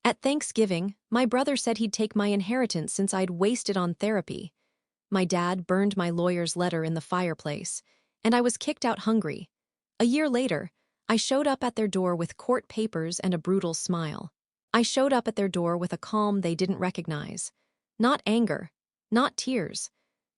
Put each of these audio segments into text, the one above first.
At Thanksgiving, my brother said he'd take my inheritance since I'd wasted on therapy. My dad burned my lawyer's letter in the fireplace, and I was kicked out hungry. A year later, I showed up at their door with court papers and a brutal smile. I showed up at their door with a calm they didn't recognize. Not anger, not tears.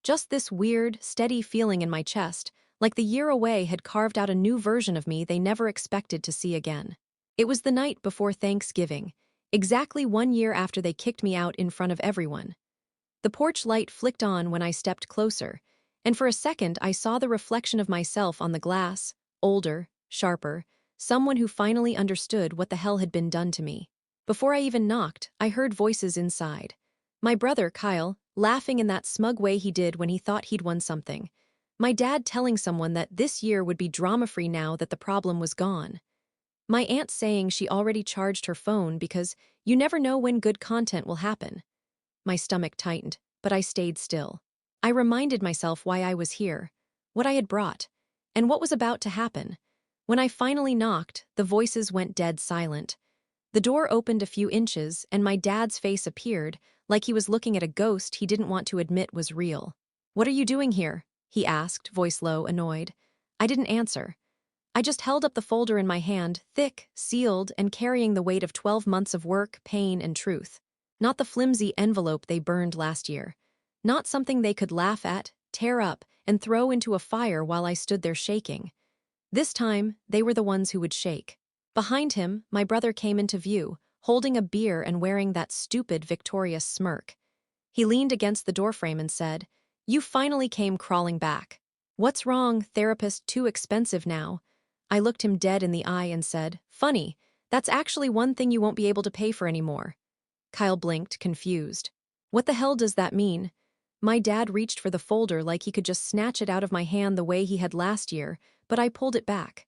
Just this weird, steady feeling in my chest, like the year away had carved out a new version of me they never expected to see again. It was the night before Thanksgiving, exactly 1 year after they kicked me out in front of everyone. The porch light flicked on when I stepped closer, and for a second I saw the reflection of myself on the glass, older, sharper, someone who finally understood what the hell had been done to me. Before I even knocked, I heard voices inside. My brother, Kyle, laughing in that smug way he did when he thought he'd won something. My dad telling someone that this year would be drama-free now that the problem was gone. My aunt saying she already charged her phone because you never know when good content will happen. My stomach tightened, but I stayed still. I reminded myself why I was here, what I had brought, and what was about to happen. When I finally knocked, the voices went dead silent. The door opened a few inches, and my dad's face appeared, like he was looking at a ghost he didn't want to admit was real. "What are you doing here?" he asked, voice low, annoyed. I didn't answer. I just held up the folder in my hand, thick, sealed, and carrying the weight of 12 months of work, pain, and truth. Not the flimsy envelope they burned last year. Not something they could laugh at, tear up, and throw into a fire while I stood there shaking. This time, they were the ones who would shake. Behind him, my brother came into view, holding a beer and wearing that stupid, victorious smirk. He leaned against the doorframe and said, "You finally came crawling back. What's wrong, therapist too expensive now?" I looked him dead in the eye and said, "Funny, that's actually one thing you won't be able to pay for anymore." Kyle blinked, confused. What the hell does that mean? My dad reached for the folder like he could just snatch it out of my hand the way he had last year, but I pulled it back.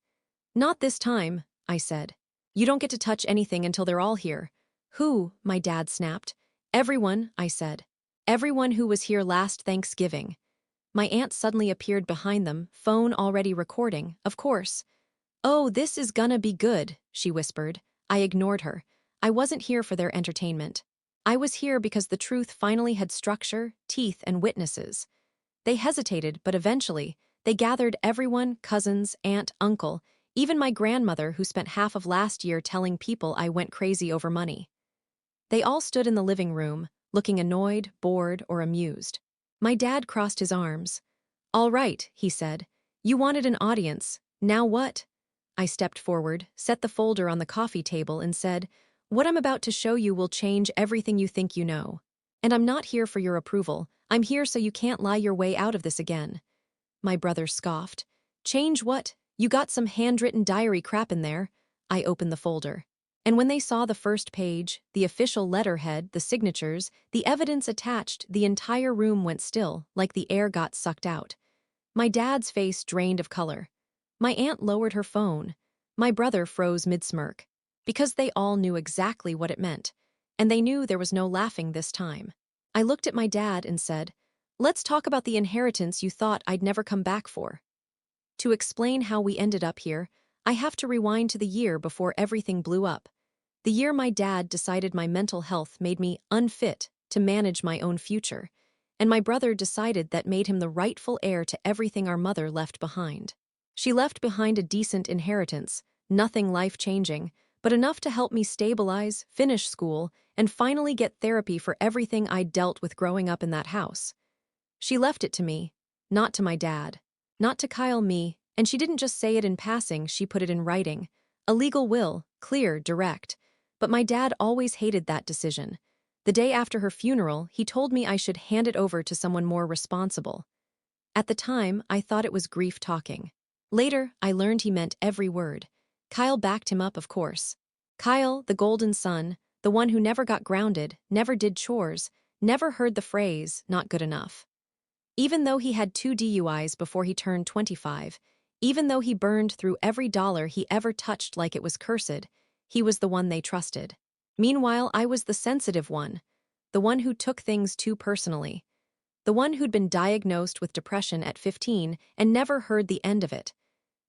"Not this time," I said. "You don't get to touch anything until they're all here." "Who?" my dad snapped. "Everyone," I said. "Everyone who was here last Thanksgiving." My aunt suddenly appeared behind them, phone already recording, of course. "Oh, this is gonna be good," she whispered. I ignored her. I wasn't here for their entertainment. I was here because the truth finally had structure, teeth, and witnesses. They hesitated, but eventually, they gathered everyone, cousins, aunt, uncle, even my grandmother who spent half of last year telling people I went crazy over money. They all stood in the living room, looking annoyed, bored, or amused. My dad crossed his arms. "All right," he said. "You wanted an audience. Now what?" I stepped forward, set the folder on the coffee table, and said, "What I'm about to show you will change everything you think you know. And I'm not here for your approval. I'm here so you can't lie your way out of this again." My brother scoffed. "Change what? You got some handwritten diary crap in there." I opened the folder. And when they saw the first page, the official letterhead, the signatures, the evidence attached, the entire room went still, like the air got sucked out. My dad's face drained of color. My aunt lowered her phone. My brother froze mid-smirk. Because they all knew exactly what it meant. And they knew there was no laughing this time. I looked at my dad and said, "Let's talk about the inheritance you thought I'd never come back for." To explain how we ended up here, I have to rewind to the year before everything blew up. The year my dad decided my mental health made me unfit to manage my own future, and my brother decided that made him the rightful heir to everything our mother left behind. She left behind a decent inheritance, nothing life-changing, but enough to help me stabilize, finish school, and finally get therapy for everything I'd dealt with growing up in that house. She left it to me, not to my dad, not to Kyle, me, and she didn't just say it in passing, she put it in writing. A legal will, clear, direct. But my dad always hated that decision. The day after her funeral, he told me I should hand it over to someone more responsible. At the time, I thought it was grief talking. Later, I learned he meant every word. Kyle backed him up, of course. Kyle, the golden son, the one who never got grounded, never did chores, never heard the phrase, "not good enough." Even though he had 2 DUIs before he turned 25, even though he burned through every dollar he ever touched like it was cursed, he was the one they trusted. Meanwhile, I was the sensitive one, the one who took things too personally, the one who'd been diagnosed with depression at 15 and never heard the end of it.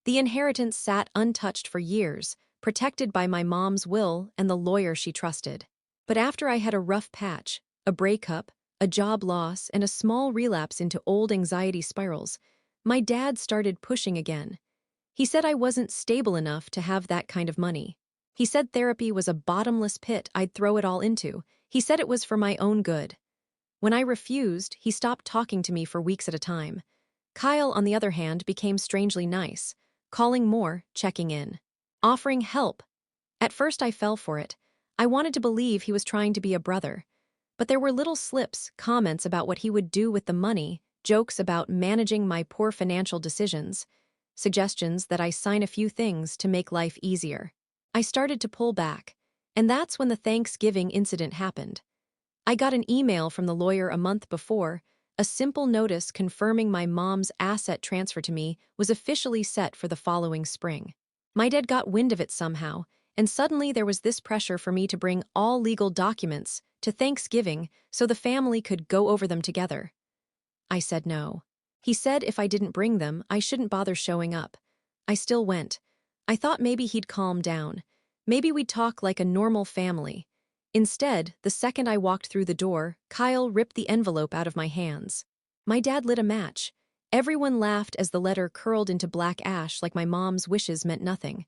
The inheritance sat untouched for years, protected by my mom's will and the lawyer she trusted. But after I had a rough patch, a breakup, a job loss, and a small relapse into old anxiety spirals, my dad started pushing again. He said I wasn't stable enough to have that kind of money. He said therapy was a bottomless pit I'd throw it all into. He said it was for my own good. When I refused, he stopped talking to me for weeks at a time. Kyle, on the other hand, became strangely nice, calling more, checking in, offering help. At first I fell for it. I wanted to believe he was trying to be a brother. But there were little slips, comments about what he would do with the money, jokes about managing my poor financial decisions, suggestions that I sign a few things to make life easier. I started to pull back, and that's when the Thanksgiving incident happened. I got an email from the lawyer a month before, a simple notice confirming my mom's asset transfer to me was officially set for the following spring. My dad got wind of it somehow, and suddenly there was this pressure for me to bring all legal documents to Thanksgiving so the family could go over them together. I said no. He said if I didn't bring them, I shouldn't bother showing up. I still went. I thought maybe he'd calm down. Maybe we'd talk like a normal family. Instead, the second I walked through the door, Kyle ripped the envelope out of my hands. My dad lit a match. Everyone laughed as the letter curled into black ash like my mom's wishes meant nothing.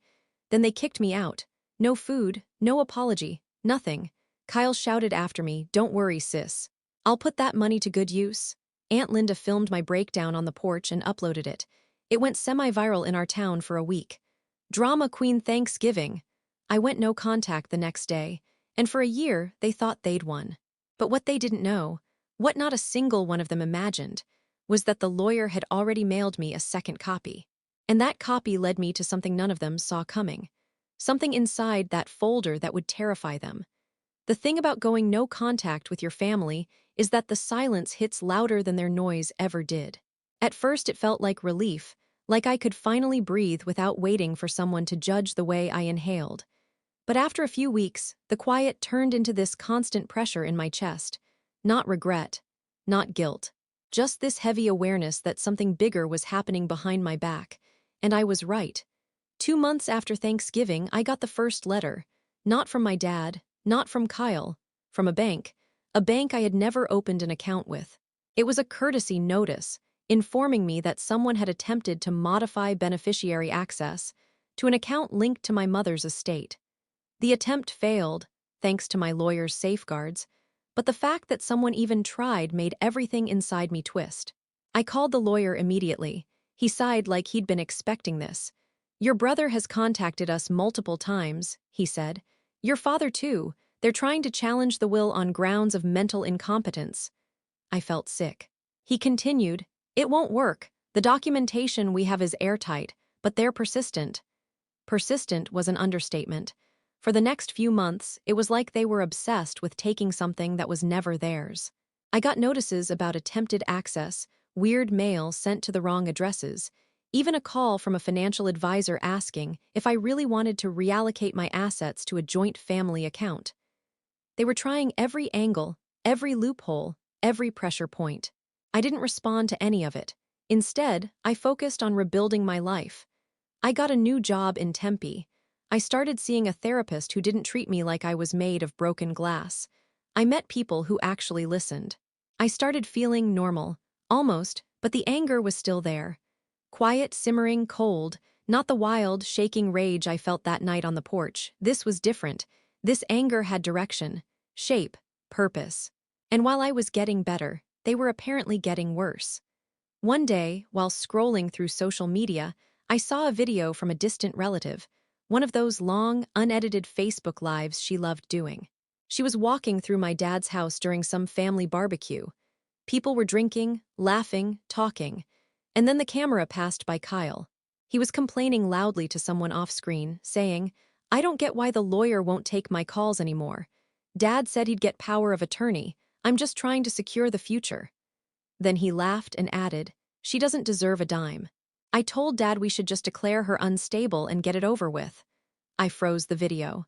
Then they kicked me out. No food, no apology, nothing. Kyle shouted after me, "Don't worry, sis. I'll put that money to good use." Aunt Linda filmed my breakdown on the porch and uploaded it. It went semi-viral in our town for a week. Drama Queen Thanksgiving. I went no contact the next day, and for a year they thought they'd won. But what they didn't know, what not a single one of them imagined, was that the lawyer had already mailed me a second copy. And that copy led me to something none of them saw coming. Something inside that folder that would terrify them. The thing about going no contact with your family is that the silence hits louder than their noise ever did. At first it felt like relief, like I could finally breathe without waiting for someone to judge the way I inhaled. But after a few weeks, the quiet turned into this constant pressure in my chest. Not regret, not guilt, just this heavy awareness that something bigger was happening behind my back. And I was right. 2 months after Thanksgiving, I got the first letter. Not from my dad, not from Kyle, from a bank I had never opened an account with. It was a courtesy notice, informing me that someone had attempted to modify beneficiary access to an account linked to my mother's estate. The attempt failed, thanks to my lawyer's safeguards, but the fact that someone even tried made everything inside me twist. I called the lawyer immediately. He sighed like he'd been expecting this. "Your brother has contacted us multiple times," he said. "Your father too. They're trying to challenge the will on grounds of mental incompetence." I felt sick. He continued, "It won't work. The documentation we have is airtight, but they're persistent." Persistent was an understatement. For the next few months, it was like they were obsessed with taking something that was never theirs. I got notices about attempted access, weird mail sent to the wrong addresses, even a call from a financial advisor asking if I really wanted to reallocate my assets to a joint family account. They were trying every angle, every loophole, every pressure point. I didn't respond to any of it. Instead, I focused on rebuilding my life. I got a new job in Tempe. I started seeing a therapist who didn't treat me like I was made of broken glass. I met people who actually listened. I started feeling normal, almost, but the anger was still there. Quiet, simmering, cold, not the wild, shaking rage I felt that night on the porch. This was different. This anger had direction, shape, purpose. And while I was getting better, they were apparently getting worse. One day, while scrolling through social media, I saw a video from a distant relative, one of those long, unedited Facebook lives she loved doing. She was walking through my dad's house during some family barbecue. People were drinking, laughing, talking. And then the camera passed by Kyle. He was complaining loudly to someone off-screen, saying, "I don't get why the lawyer won't take my calls anymore. Dad said he'd get power of attorney. I'm just trying to secure the future." Then he laughed and added, "She doesn't deserve a dime. I told Dad we should just declare her unstable and get it over with." I froze the video.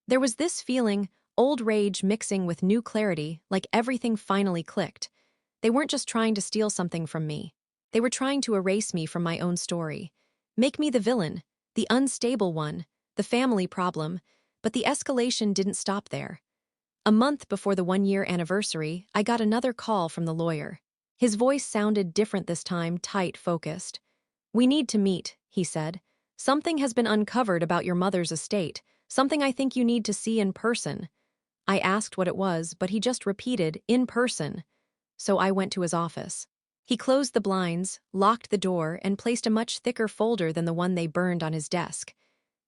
There was this feeling, old rage mixing with new clarity, like everything finally clicked. They weren't just trying to steal something from me. They were trying to erase me from my own story. Make me the villain, the unstable one, the family problem, but the escalation didn't stop there. A month before the 1-year anniversary, I got another call from the lawyer. His voice sounded different this time, tight, focused. "We need to meet," he said. "Something has been uncovered about your mother's estate, something I think you need to see in person." I asked what it was, but he just repeated, "In person." So I went to his office. He closed the blinds, locked the door, and placed a much thicker folder than the one they burned on his desk.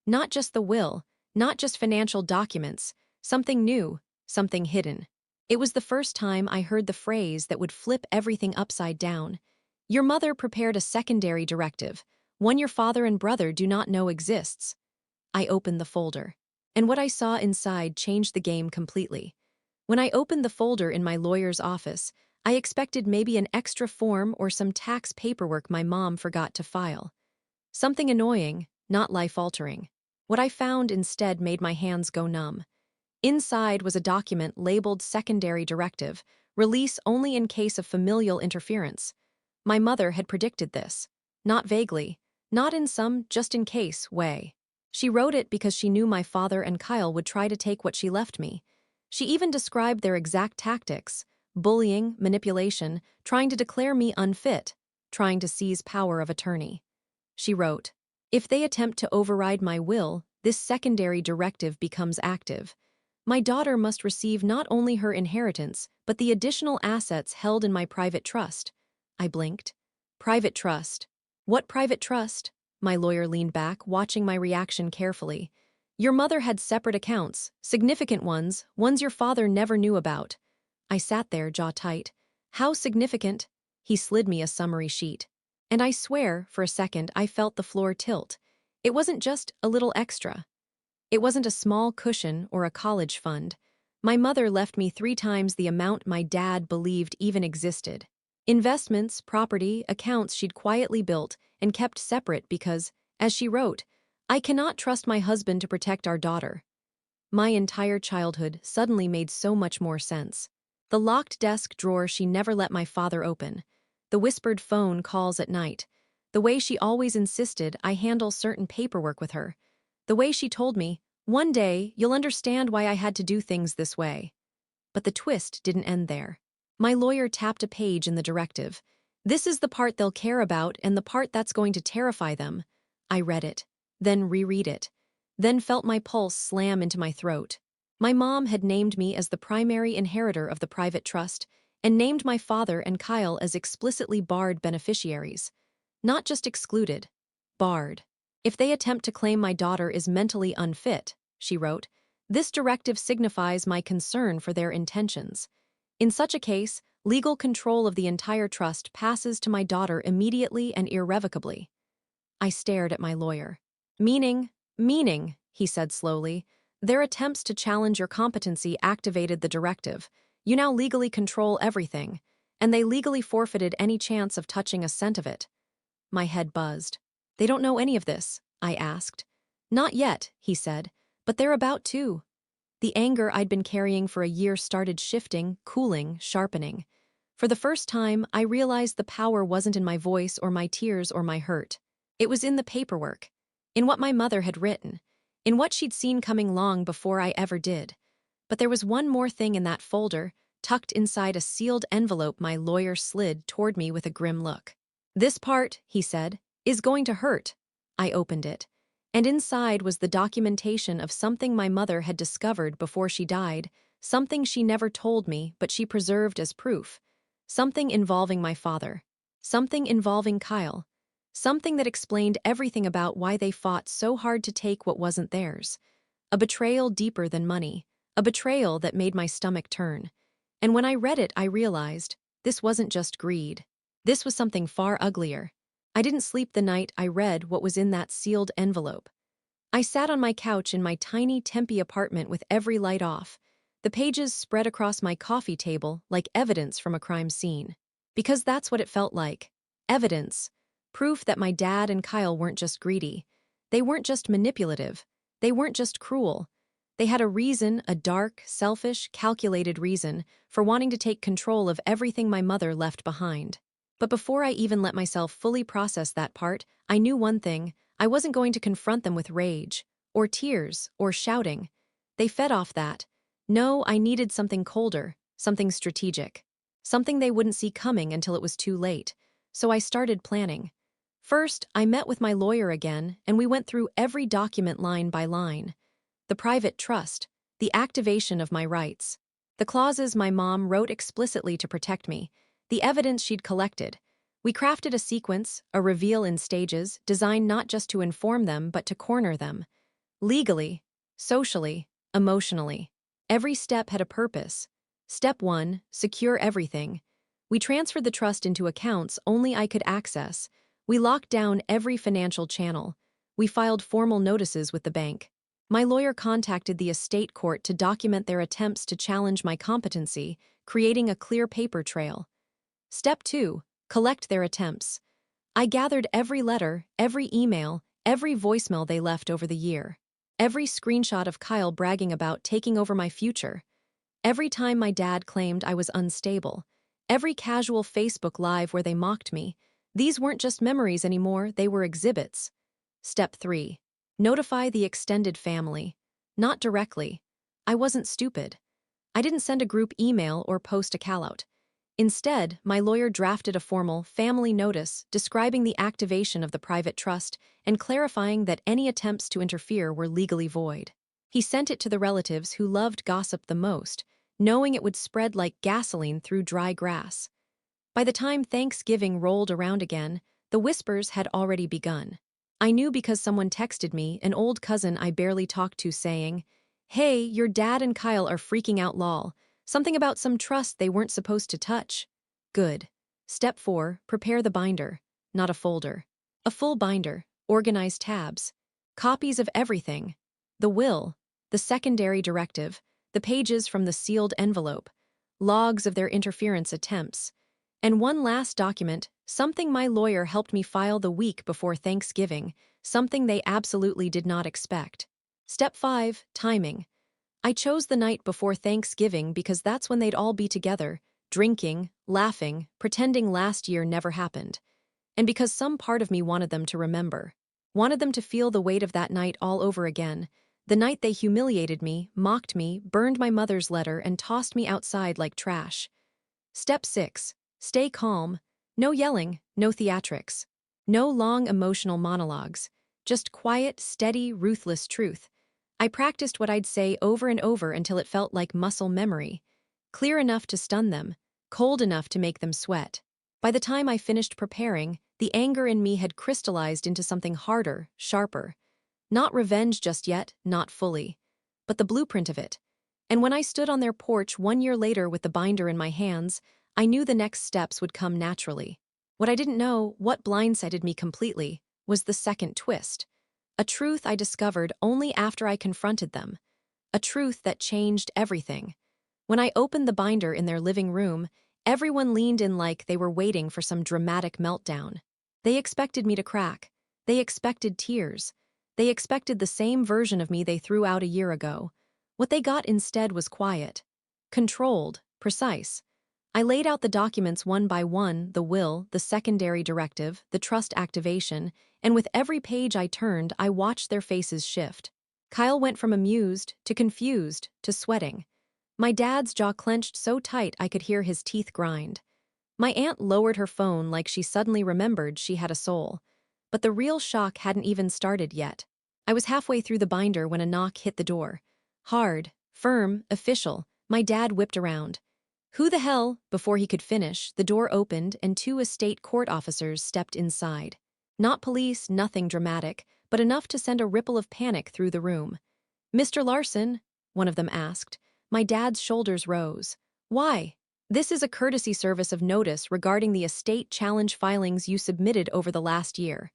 Not just the will, not just financial documents, something new, something hidden. It was the first time I heard the phrase that would flip everything upside down. Your mother prepared a secondary directive, one your father and brother do not know exists. I opened the folder, and what I saw inside changed the game completely. When I opened the folder in my lawyer's office, I expected maybe an extra form or some tax paperwork my mom forgot to file. Something annoying, not life-altering. What I found instead made my hands go numb. Inside was a document labeled Secondary Directive, release only in case of familial interference. My mother had predicted this. Not vaguely, not in some just-in-case way. She wrote it because she knew my father and Kyle would try to take what she left me. She even described their exact tactics: bullying, manipulation, trying to declare me unfit, trying to seize power of attorney. She wrote, "If they attempt to override my will, this secondary directive becomes active. My daughter must receive not only her inheritance, but the additional assets held in my private trust." I blinked. Private trust. What private trust? My lawyer leaned back, watching my reaction carefully. Your mother had separate accounts, significant ones, ones your father never knew about. I sat there, jaw tight. How significant? He slid me a summary sheet. And I swear, for a second, I felt the floor tilt. It wasn't just a little extra. It wasn't a small cushion or a college fund. My mother left me 3 times the amount my dad believed even existed. Investments, property, accounts she'd quietly built and kept separate because, as she wrote, "I cannot trust my husband to protect our daughter." My entire childhood suddenly made so much more sense. The locked desk drawer she never let my father open. The whispered phone calls at night. The way she always insisted I handle certain paperwork with her. The way she told me, "One day, you'll understand why I had to do things this way." But the twist didn't end there. My lawyer tapped a page in the directive. "This is the part they'll care about and the part that's going to terrify them." I read it, then reread it, then felt my pulse slam into my throat. My mom had named me as the primary inheritor of the private trust and named my father and Kyle as explicitly barred beneficiaries. Not just excluded, barred. "If they attempt to claim my daughter is mentally unfit," she wrote, "this directive signifies my concern for their intentions. In such a case, legal control of the entire trust passes to my daughter immediately and irrevocably." I stared at my lawyer. Meaning, he said slowly, "their attempts to challenge your competency activated the directive. You now legally control everything, and they legally forfeited any chance of touching a cent of it." My head buzzed. "They don't know any of this?" I asked. "Not yet," he said, "but they're about to." The anger I'd been carrying for a year started shifting, cooling, sharpening. For the first time, I realized the power wasn't in my voice or my tears or my hurt. It was in the paperwork, in what my mother had written, in what she'd seen coming long before I ever did. But there was one more thing in that folder, tucked inside a sealed envelope my lawyer slid toward me with a grim look. "This part," he said, "is going to hurt." I opened it, and inside was the documentation of something my mother had discovered before she died, something she never told me but she preserved as proof, something involving my father, something involving Kyle, something that explained everything about why they fought so hard to take what wasn't theirs. A betrayal deeper than money, a betrayal that made my stomach turn. And when I read it, I realized this wasn't just greed. This was something far uglier. I didn't sleep the night I read what was in that sealed envelope. I sat on my couch in my tiny Tempe apartment with every light off, the pages spread across my coffee table like evidence from a crime scene. Because that's what it felt like. Evidence. Proof that my dad and Kyle weren't just greedy. They weren't just manipulative. They weren't just cruel. They had a reason, a dark, selfish, calculated reason, for wanting to take control of everything my mother left behind. But before I even let myself fully process that part, I knew one thing: I wasn't going to confront them with rage, or tears, or shouting. They fed off that. No, I needed something colder, something strategic. Something they wouldn't see coming until it was too late. So I started planning. First, I met with my lawyer again, and we went through every document line by line. The private trust, the activation of my rights, the clauses my mom wrote explicitly to protect me, the evidence she'd collected. We crafted a sequence, a reveal in stages, designed not just to inform them but to corner them. Legally, socially, emotionally. Every step had a purpose. Step 1, secure everything. We transferred the trust into accounts only I could access. We locked down every financial channel. We filed formal notices with the bank. My lawyer contacted the estate court to document their attempts to challenge my competency, creating a clear paper trail. Step 2, collect their attempts. I gathered every letter, every email, every voicemail they left over the year. Every screenshot of Kyle bragging about taking over my future. Every time my dad claimed I was unstable. Every casual Facebook Live where they mocked me. These weren't just memories anymore, they were exhibits. Step 3. Notify the extended family. Not directly. I wasn't stupid. I didn't send a group email or post a callout. Instead, my lawyer drafted a formal family notice describing the activation of the private trust and clarifying that any attempts to interfere were legally void. He sent it to the relatives who loved gossip the most, knowing it would spread like gasoline through dry grass. By the time Thanksgiving rolled around again, the whispers had already begun. I knew because someone texted me, an old cousin I barely talked to, saying, "Hey, your dad and Kyle are freaking out lol. Something about some trust they weren't supposed to touch." Good. Step 4, prepare the binder. Not a folder. A full binder, organized tabs. Copies of everything. The will, the secondary directive, the pages from the sealed envelope, logs of their interference attempts. And one last document, something my lawyer helped me file the week before Thanksgiving, something they absolutely did not expect. Step 5, timing. I chose the night before Thanksgiving because that's when they'd all be together, drinking, laughing, pretending last year never happened. And because some part of me wanted them to remember. Wanted them to feel the weight of that night all over again. The night they humiliated me, mocked me, burned my mother's letter, and tossed me outside like trash. Step 6. Stay calm. No yelling, no theatrics. No long emotional monologues. Just quiet, steady, ruthless truth. I practiced what I'd say over and over until it felt like muscle memory. Clear enough to stun them, cold enough to make them sweat. By the time I finished preparing, the anger in me had crystallized into something harder, sharper. Not revenge just yet, not fully. But the blueprint of it. And when I stood on their porch 1 year later with the binder in my hands, I knew the next steps would come naturally. What I didn't know, what blindsided me completely, was the second twist. A truth I discovered only after I confronted them. A truth that changed everything. When I opened the binder in their living room, everyone leaned in like they were waiting for some dramatic meltdown. They expected me to crack. They expected tears. They expected the same version of me they threw out a year ago. What they got instead was quiet. Controlled, precise. I laid out the documents one by one, the will, the secondary directive, the trust activation, and with every page I turned, I watched their faces shift. Kyle went from amused to confused to sweating. My dad's jaw clenched so tight I could hear his teeth grind. My aunt lowered her phone like she suddenly remembered she had a soul. But the real shock hadn't even started yet. I was halfway through the binder when a knock hit the door. Hard, firm, official. My dad whipped around. "Who the hell?" Before he could finish, the door opened and 2 estate court officers stepped inside. Not police, nothing dramatic, but enough to send a ripple of panic through the room. "Mr. Larson?" one of them asked. My dad's shoulders rose. "Why?" "This is a courtesy service of notice regarding the estate challenge filings you submitted over the last year."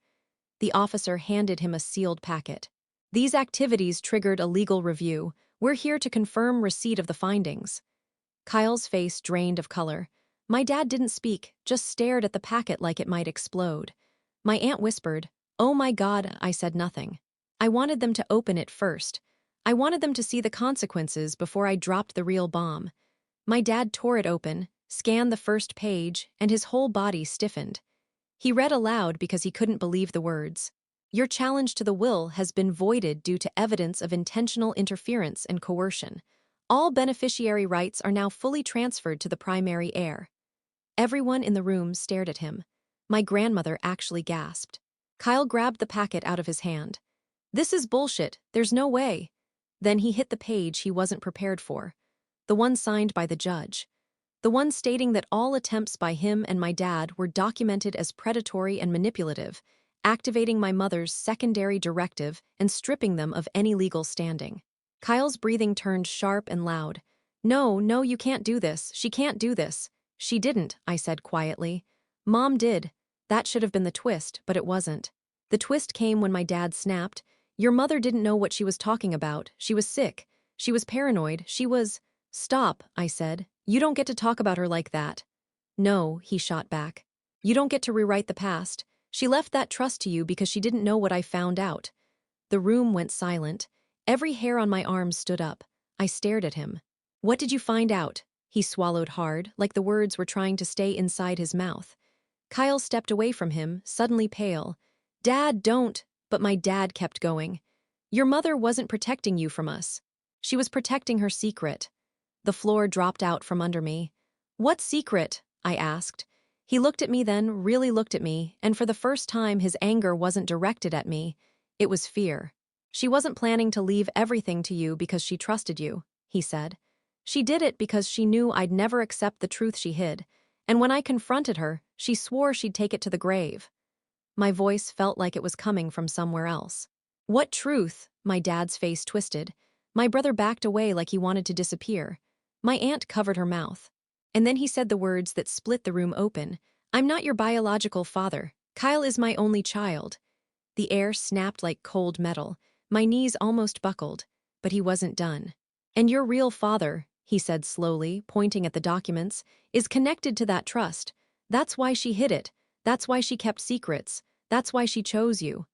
The officer handed him a sealed packet. "These activities triggered a legal review. We're here to confirm receipt of the findings." Kyle's face drained of color. My dad didn't speak, just stared at the packet like it might explode. My aunt whispered, "Oh my God," I said nothing. I wanted them to open it first. I wanted them to see the consequences before I dropped the real bomb. My dad tore it open, scanned the first page, and his whole body stiffened. He read aloud because he couldn't believe the words. "Your challenge to the will has been voided due to evidence of intentional interference and coercion. All beneficiary rights are now fully transferred to the primary heir. Everyone in the room stared at him. My grandmother actually gasped. Kyle grabbed the packet out of his hand. This is bullshit, there's no way. Then he hit the page he wasn't prepared for. The one signed by the judge. The one stating that all attempts by him and my dad were documented as predatory and manipulative, activating my mother's secondary directive and stripping them of any legal standing. Kyle's breathing turned sharp and loud. No, no, you can't do this. She can't do this. She didn't, I said quietly. Mom did. That should have been the twist, but it wasn't. The twist came when my dad snapped. Your mother didn't know what she was talking about. She was sick. She was paranoid. She was... Stop, I said. You don't get to talk about her like that. No, he shot back. You don't get to rewrite the past. She left that trust to you because she didn't know what I found out. The room went silent. Every hair on my arm stood up. I stared at him. What did you find out? He swallowed hard, like the words were trying to stay inside his mouth. Kyle stepped away from him, suddenly pale. Dad, don't. But my dad kept going. Your mother wasn't protecting you from us. She was protecting her secret. The floor dropped out from under me. What secret? I asked. He looked at me then, really looked at me, and for the first time his anger wasn't directed at me. It was fear. She wasn't planning to leave everything to you because she trusted you, he said. She did it because she knew I'd never accept the truth she hid, and when I confronted her, she swore she'd take it to the grave. My voice felt like it was coming from somewhere else. What truth? My dad's face twisted. My brother backed away like he wanted to disappear. My aunt covered her mouth. And then he said the words that split the room open. I'm not your biological father. Kyle is my only child. The air snapped like cold metal. My knees almost buckled, but he wasn't done. And your real father, he said slowly, pointing at the documents, is connected to that trust. That's why she hid it. That's why she kept secrets. That's why she chose you.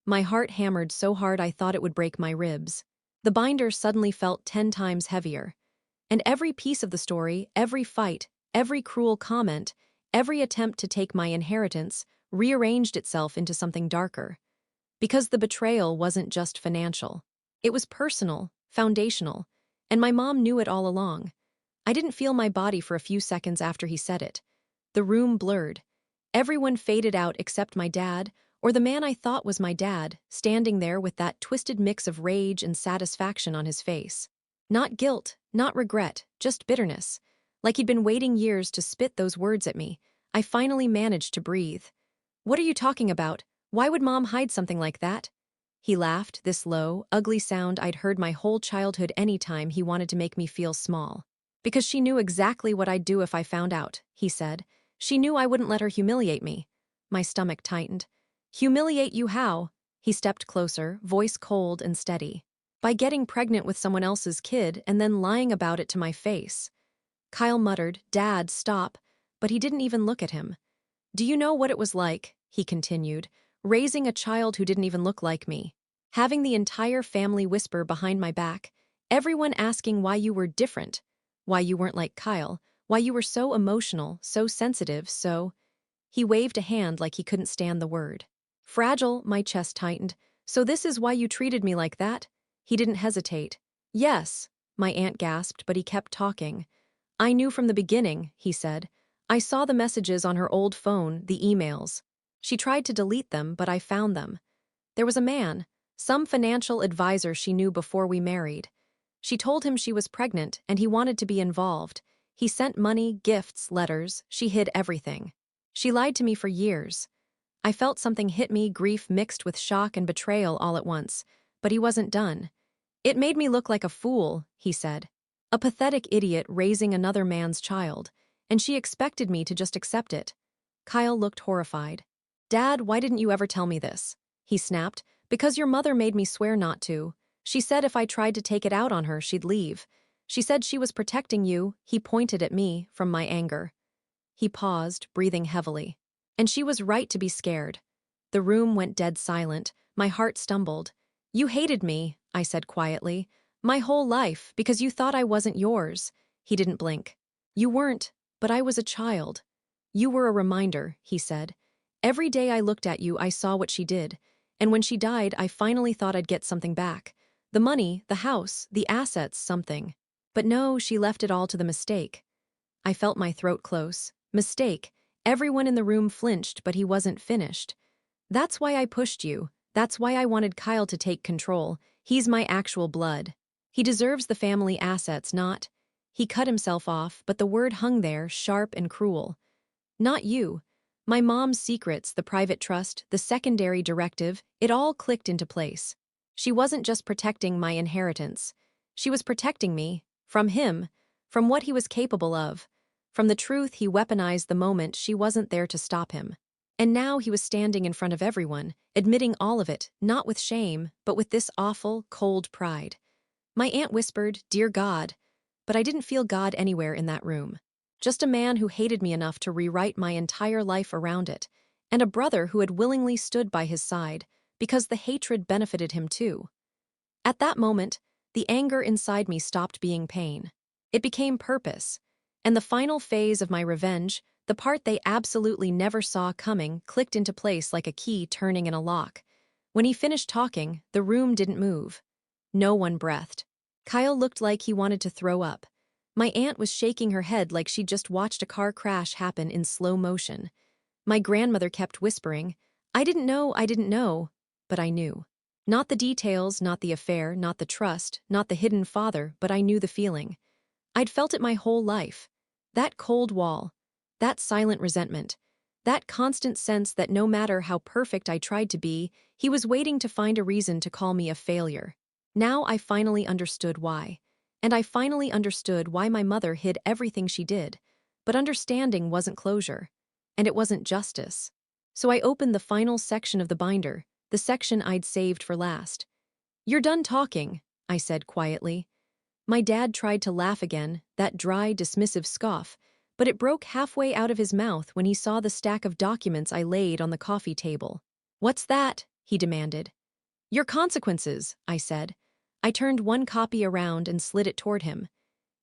My heart hammered so hard I thought it would break my ribs. The binder suddenly felt 10 times heavier. And every piece of the story, every fight, every cruel comment, every attempt to take my inheritance rearranged itself into something darker. Because the betrayal wasn't just financial. It was personal, foundational, and my mom knew it all along. I didn't feel my body for a few seconds after he said it. The room blurred. Everyone faded out except my dad, or the man I thought was my dad, standing there with that twisted mix of rage and satisfaction on his face. Not guilt, not regret, just bitterness. Like he'd been waiting years to spit those words at me. I finally managed to breathe. What are you talking about? Why would Mom hide something like that? He laughed, this low, ugly sound I'd heard my whole childhood anytime he wanted to make me feel small. Because she knew exactly what I'd do if I found out, he said. She knew I wouldn't let her humiliate me. My stomach tightened. Humiliate you how? He stepped closer, voice cold and steady. By getting pregnant with someone else's kid and then lying about it to my face. Kyle muttered, Dad, stop, but he didn't even look at him. Do you know what it was like, he continued, raising a child who didn't even look like me? Having the entire family whisper behind my back, everyone asking why you were different, why you weren't like Kyle, why you were so emotional, so sensitive, so... He waved a hand like he couldn't stand the word. Fragile, my chest tightened. So this is why you treated me like that? He didn't hesitate. Yes, my aunt gasped, but he kept talking. I knew from the beginning, he said. I saw the messages on her old phone, the emails. She tried to delete them, but I found them. There was a man, some financial advisor she knew before we married. She told him she was pregnant and he wanted to be involved. He sent money, gifts, letters. She hid everything. She lied to me for years. I felt something hit me, grief mixed with shock and betrayal all at once. But he wasn't done. It made me look like a fool, he said. A pathetic idiot raising another man's child. And she expected me to just accept it. Kyle looked horrified. Dad, why didn't you ever tell me this? He snapped. Because your mother made me swear not to. She said if I tried to take it out on her, she'd leave. She said she was protecting you, he pointed at me, from my anger. He paused, breathing heavily. And she was right to be scared. The room went dead silent. My heart stumbled. You hated me, I said quietly. My whole life, because you thought I wasn't yours. He didn't blink. You weren't, but I was a child. You were a reminder, he said. Every day I looked at you, I saw what she did. And when she died, I finally thought I'd get something back. The money, the house, the assets, something. But no, she left it all to the mistake. I felt my throat close. Mistake. Everyone in the room flinched, but he wasn't finished. That's why I pushed you. That's why I wanted Kyle to take control. He's my actual blood. He deserves the family assets, not. He cut himself off, but the word hung there, sharp and cruel. Not you. My mom's secrets, the private trust, the secondary directive, it all clicked into place. She wasn't just protecting my inheritance. She was protecting me, from him, from what he was capable of, from the truth he weaponized the moment she wasn't there to stop him. And now he was standing in front of everyone, admitting all of it, not with shame, but with this awful, cold pride. My aunt whispered, "Dear God," but I didn't feel God anywhere in that room. Just a man who hated me enough to rewrite my entire life around it, and a brother who had willingly stood by his side, because the hatred benefited him too. At that moment, the anger inside me stopped being pain. It became purpose, and the final phase of my revenge, the part they absolutely never saw coming, clicked into place like a key turning in a lock. When he finished talking, the room didn't move. No one breathed. Kyle looked like he wanted to throw up. My aunt was shaking her head like she'd just watched a car crash happen in slow motion. My grandmother kept whispering, I didn't know, but I knew. Not the details, not the affair, not the trust, not the hidden father, but I knew the feeling. I'd felt it my whole life. That cold wall, that silent resentment, that constant sense that no matter how perfect I tried to be, he was waiting to find a reason to call me a failure. Now I finally understood why. And I finally understood why my mother hid everything she did. But understanding wasn't closure. And it wasn't justice. So I opened the final section of the binder, the section I'd saved for last. "You're done talking," I said quietly. My dad tried to laugh again, that dry, dismissive scoff, but it broke halfway out of his mouth when he saw the stack of documents I laid on the coffee table. "What's that?" he demanded. "Your consequences," I said. I turned one copy around and slid it toward him.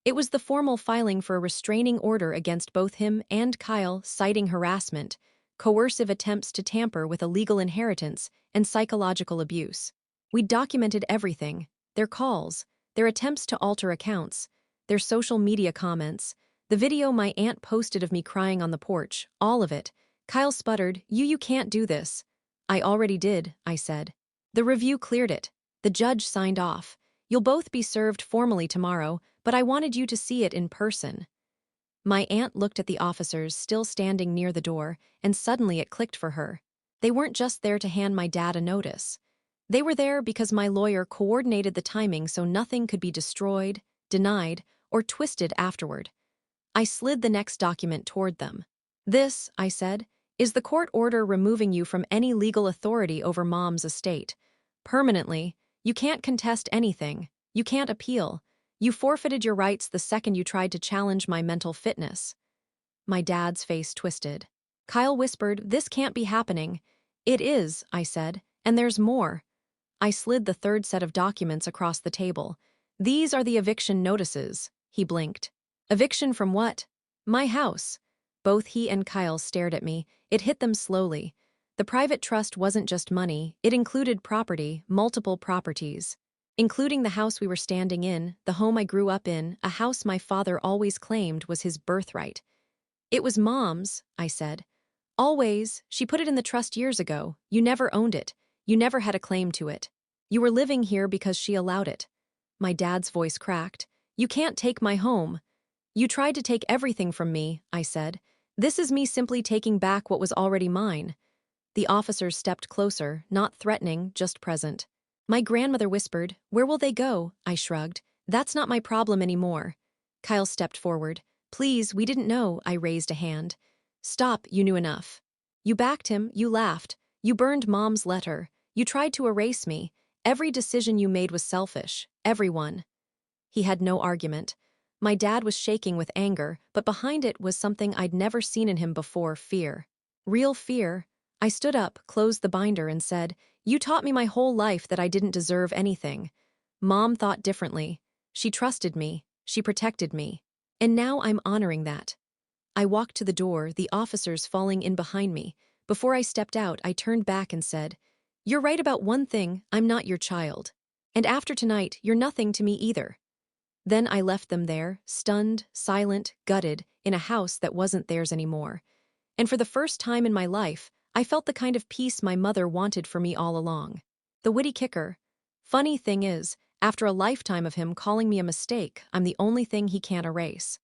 It was the formal filing for a restraining order against both him and Kyle, citing harassment, coercive attempts to tamper with a legal inheritance, and psychological abuse. We documented everything, their calls, their attempts to alter accounts, their social media comments, the video my aunt posted of me crying on the porch, all of it. Kyle sputtered, You can't do this." "I already did," I said. "The review cleared it. The judge signed off. You'll both be served formally tomorrow, but I wanted you to see it in person." My aunt looked at the officers still standing near the door, and suddenly it clicked for her. They weren't just there to hand my dad a notice. They were there because my lawyer coordinated the timing so nothing could be destroyed, denied, or twisted afterward. I slid the next document toward them. "This," I said, "is the court order removing you from any legal authority over Mom's estate. Permanently. You can't contest anything. You can't appeal. You forfeited your rights the second you tried to challenge my mental fitness." My dad's face twisted. Kyle whispered, "This can't be happening." "It is," I said, "and there's more." I slid the third set of documents across the table. "These are the eviction notices." He blinked. "Eviction from what?" "My house." Both he and Kyle stared at me. It hit them slowly. The private trust wasn't just money, it included property, multiple properties. Including the house we were standing in, the home I grew up in, a house my father always claimed was his birthright. "It was Mom's," I said. "Always. She put it in the trust years ago. You never owned it. You never had a claim to it. You were living here because she allowed it." My dad's voice cracked. "You can't take my home." "You tried to take everything from me," I said. "This is me simply taking back what was already mine." The officers stepped closer, not threatening, just present. My grandmother whispered, "Where will they go?" I shrugged. "That's not my problem anymore." Kyle stepped forward. "Please, we didn't know." I raised a hand. "Stop, you knew enough. You backed him, you laughed. You burned Mom's letter. You tried to erase me. Every decision you made was selfish. Everyone." He had no argument. My dad was shaking with anger, but behind it was something I'd never seen in him before, fear. Real fear. I stood up, closed the binder, and said, "You taught me my whole life that I didn't deserve anything. Mom thought differently. She trusted me. She protected me. And now I'm honoring that." I walked to the door, the officers falling in behind me. Before I stepped out, I turned back and said, "You're right about one thing, I'm not your child. And after tonight, you're nothing to me either." Then I left them there, stunned, silent, gutted, in a house that wasn't theirs anymore. And for the first time in my life, I felt the kind of peace my mother wanted for me all along. The witty kicker. Funny thing is, after a lifetime of him calling me a mistake, I'm the only thing he can't erase.